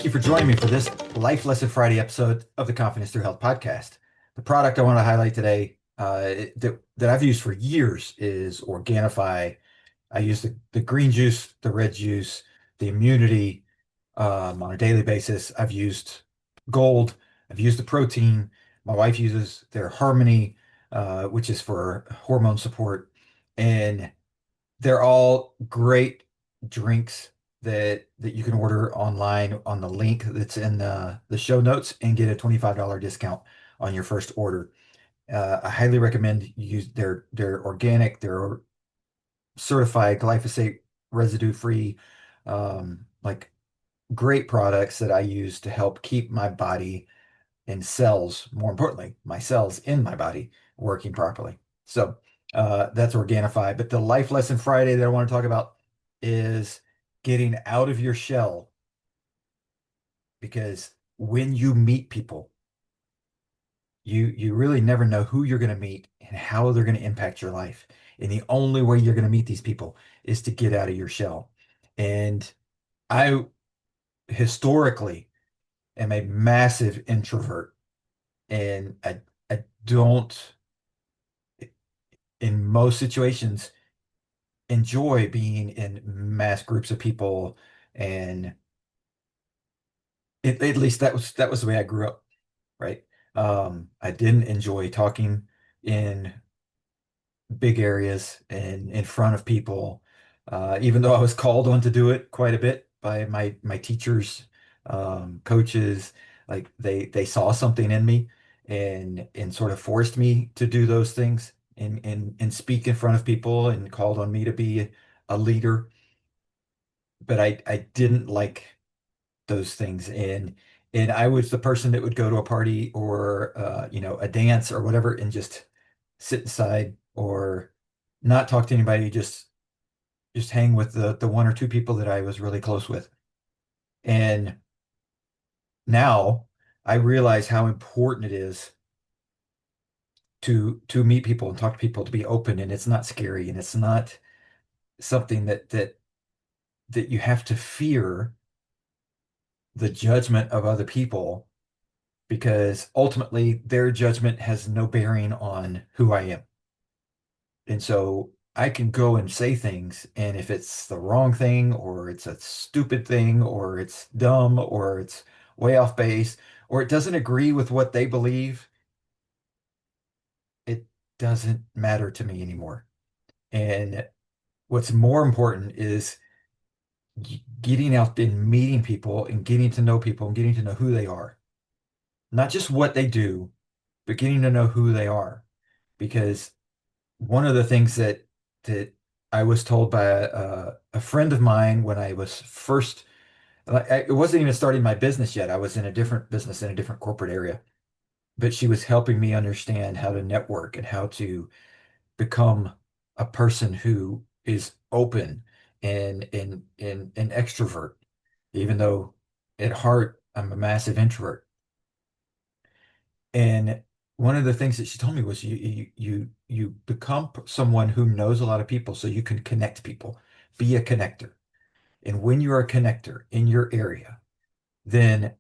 you for joining me for this Life Lesson Friday episode of the Confidence Through Health podcast. The product I want to highlight today that I've used for years is Organifi. I use the green juice, the red juice, the immunity on a daily basis. I've used Gold. I've used the protein. My wife uses their Harmony, which is for hormone support. And they're all great drinks that you can order online on the link that's in the show notes and get a $25 discount on your first order. I highly recommend you use their organic, their certified glyphosate residue free, like great products that I use to help keep my body and cells, more importantly, my cells in my body working properly. So that's Organifi. But the life lesson Friday that I want to talk about is getting out of your shell, because when you meet people, you really never know who you're going to meet and how they're going to impact your life. And the only way you're going to meet these people is to get out of your shell. And I historically am a massive introvert, and I don't, in most situations, enjoy being in mass groups of people. And at least that was the way I grew up, right? I didn't enjoy talking in big areas and in front of people, even though I was called on to do it quite a bit by my teachers, coaches. Like they saw something in me and sort of forced me to do those things and speak in front of people and called on me to be a leader. But I didn't like those things, and I was the person that would go to a party or a dance or whatever and just sit inside or not talk to anybody, just hang with the one or two people that I was really close with. And now I realize how important it is to meet people and talk to people, to be open, and it's not scary, and it's not something that you have to fear the judgment of other people, because ultimately their judgment has no bearing on who I am. And so I can go and say things, and if it's the wrong thing, or it's a stupid thing, or it's dumb, or it's way off base, or it doesn't agree with what they believe, it doesn't matter to me anymore. And what's more important is getting out and meeting people and getting to know people and getting to know who they are, not just what they do, but getting to know who they are. Because one of the things that I was told by a friend of mine when I was first, it wasn't even starting my business yet. I was in a different business in a different corporate area, but she was helping me understand how to network and how to become a person who is open and an extrovert, even though at heart I'm a massive introvert. And one of the things that she told me was you become someone who knows a lot of people so you can connect people, be a connector. And when you're a connector in your area, then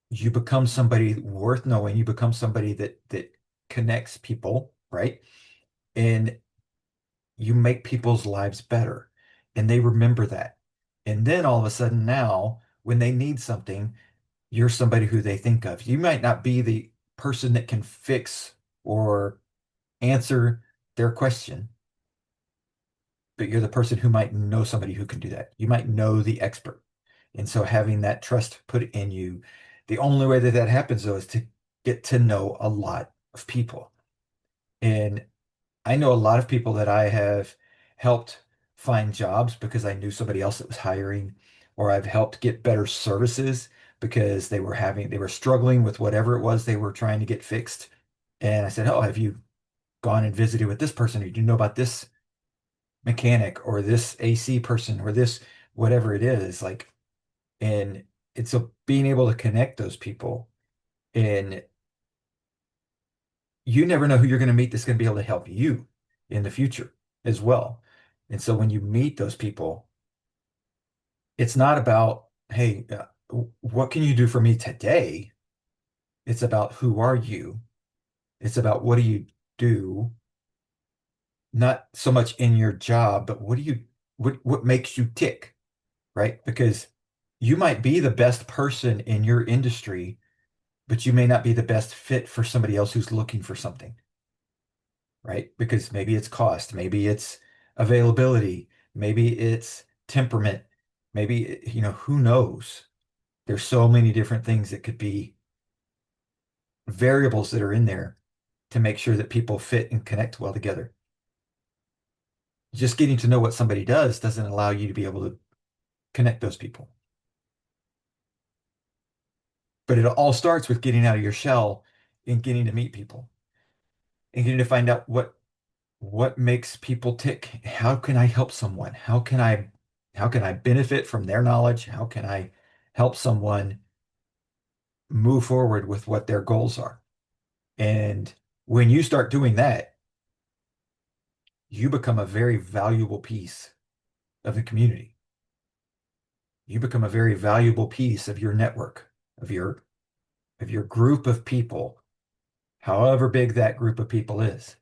you become somebody worth knowing. You become somebody that connects people, right? And you make people's lives better. And they remember that. And then all of a sudden now, when they need something, you're somebody who they think of. You might not be the person that can fix or answer their question, but you're the person who might know somebody who can do that. You might know the expert. And so having that trust put in you, the only way that that happens though is to get to know a lot of people. And I know a lot of people that I have helped find jobs because I knew somebody else that was hiring, or I've helped get better services because they were struggling with whatever it was they were trying to get fixed. And I said, "Oh, have you gone and visited with this person? Or do you know about this mechanic or this AC person or this whatever it is?" Like, and it's a being able to connect those people, and you never know who you're going to meet that's going to be able to help you in the future as well. And so when you meet those people, it's not about, hey, what can you do for me today? It's about who are you? It's about what do you do? Not so much in your job, but what makes you tick, right? Because you might be the best person in your industry, but you may not be the best fit for somebody else who's looking for something, right? Because maybe it's cost, maybe it's availability, maybe it's temperament, maybe, who knows? There's so many different things that could be variables that are in there to make sure that people fit and connect well together. Just getting to know what somebody does doesn't allow you to be able to connect those people. But it all starts with getting out of your shell and getting to meet people and getting to find out what makes people tick. How can I help someone? How can I benefit from their knowledge? How can I help someone move forward with what their goals are? And when you start doing that, you become a very valuable piece of the community. You become a very valuable piece of your network, of your group of people, however big that group of people is.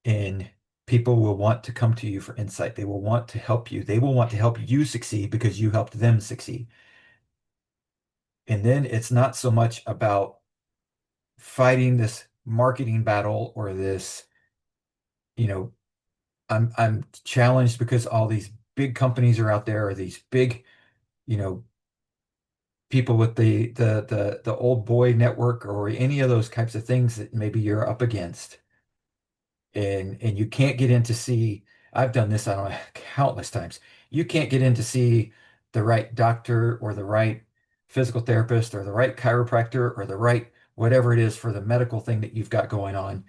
And people will want to come to you for insight. They will want to help you. They will want to help you succeed because you helped them succeed. And then it's not so much about fighting this marketing battle or this, you know, I'm challenged because all these big companies are out there, or these big, you know, people with the old boy network or any of those types of things that maybe you're up against. And you can't get in to see, I've done this, I don't know, countless times. You can't get in to see the right doctor or the right physical therapist or the right chiropractor or the right whatever it is for the medical thing that you've got going on,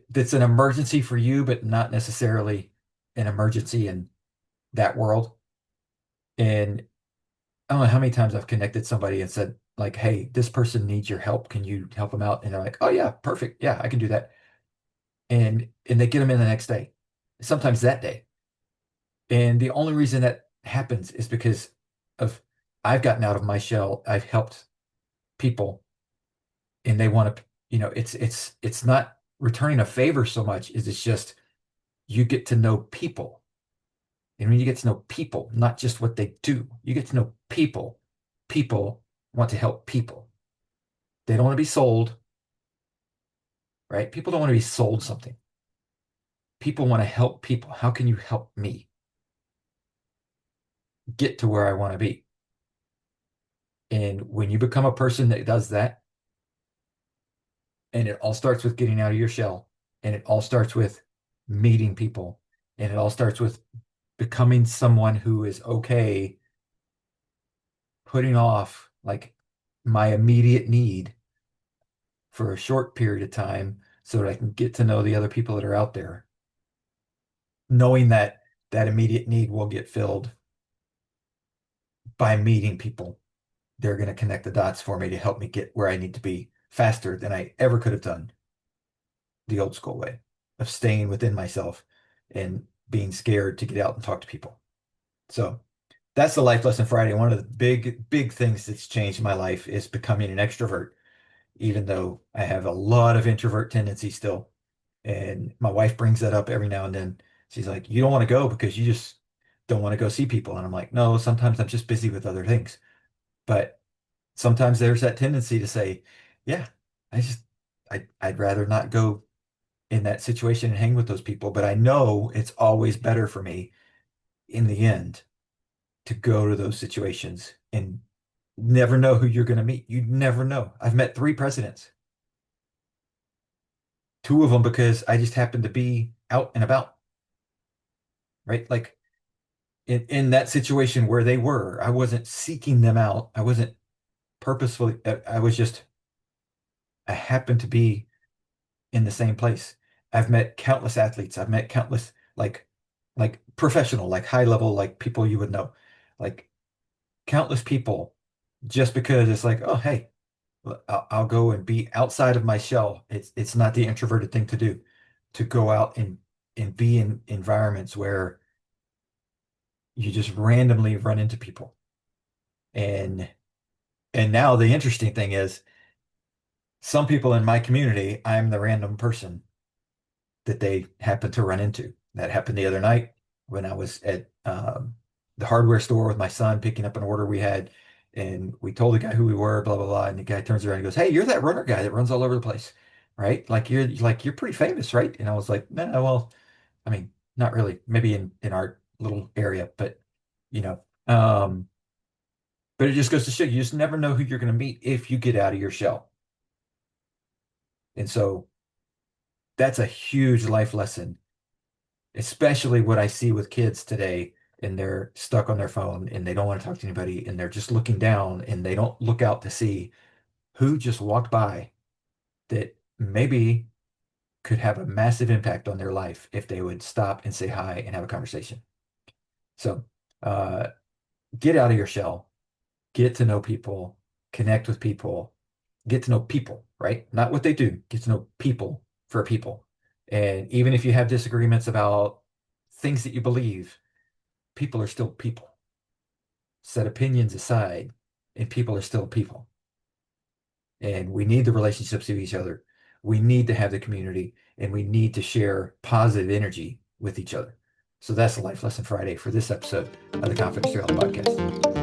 that's an emergency for you, but not necessarily an emergency in that world. And I don't know how many times I've connected somebody and said, like, hey, this person needs your help. Can you help them out? And they're like, oh yeah, perfect. Yeah, I can do that. And they get them in the next day, sometimes that day. And the only reason that happens is because of I've gotten out of my shell. I've helped people, and they want to, it's not returning a favor so much as it's just you get to know people. And when you get to know people, not just what they do, you get to know people. People want to help people. They don't want to be sold, right? People don't want to be sold something. People want to help people. How can you help me get to where I want to be? And when you become a person that does that, and it all starts with getting out of your shell, and it all starts with meeting people, and it all starts with becoming someone who is okay putting off like my immediate need for a short period of time so that I can get to know the other people that are out there, knowing that that immediate need will get filled by meeting people. They're going to connect the dots for me to help me get where I need to be faster than I ever could have done the old school way of staying within myself and being scared to get out and talk to people. So that's the Life Lesson Friday. One of the big, big things that's changed my life is becoming an extrovert, even though I have a lot of introvert tendencies still. And my wife brings that up every now and then. She's like, you don't want to go because you just don't want to go see people. And I'm like, no, sometimes I'm just busy with other things. But sometimes there's that tendency to say, yeah, I just, I'd rather not go in that situation and hang with those people. But I know it's always better for me in the end to go to those situations and never know who you're going to meet. You never know. I've met three presidents, two of them because I just happened to be out and about, right? Like in that situation where they were, I wasn't seeking them out. I wasn't purposefully, I was just, I happened to be in the same place. I've met countless athletes. I've met countless like professional, like high level, like people you would know, like countless people just because it's like, oh, hey, I'll go and be outside of my shell. It's not the introverted thing to do, to go out and be in environments where you just randomly run into people. And now the interesting thing is some people in my community, I'm the random person that they happen to run into. That happened the other night when I was at the hardware store with my son picking up an order we had. And we told the guy who we were, blah, blah, blah. And the guy turns around and goes, "Hey, you're that runner guy that runs all over the place, right? Like you're pretty famous, right?" And I was like, "No, well, I mean, not really. Maybe in our little area, but you know, um, but it just goes to show you just never know who you're going to meet if you get out of your shell." And so that's a huge life lesson, especially what I see with kids today, and they're stuck on their phone and they don't want to talk to anybody and they're just looking down and they don't look out to see who just walked by that maybe could have a massive impact on their life if they would stop and say hi and have a conversation. So, uh, get out of your shell, get to know people, connect with people, get to know people, right? Not what they do, get to know people for people. And even if you have disagreements about things that you believe, people are still people. Set opinions aside, and people are still people. And we need the relationships with each other. We need to have the community, and we need to share positive energy with each other. So that's the Life Lesson Friday for this episode of the Confidence Trail podcast.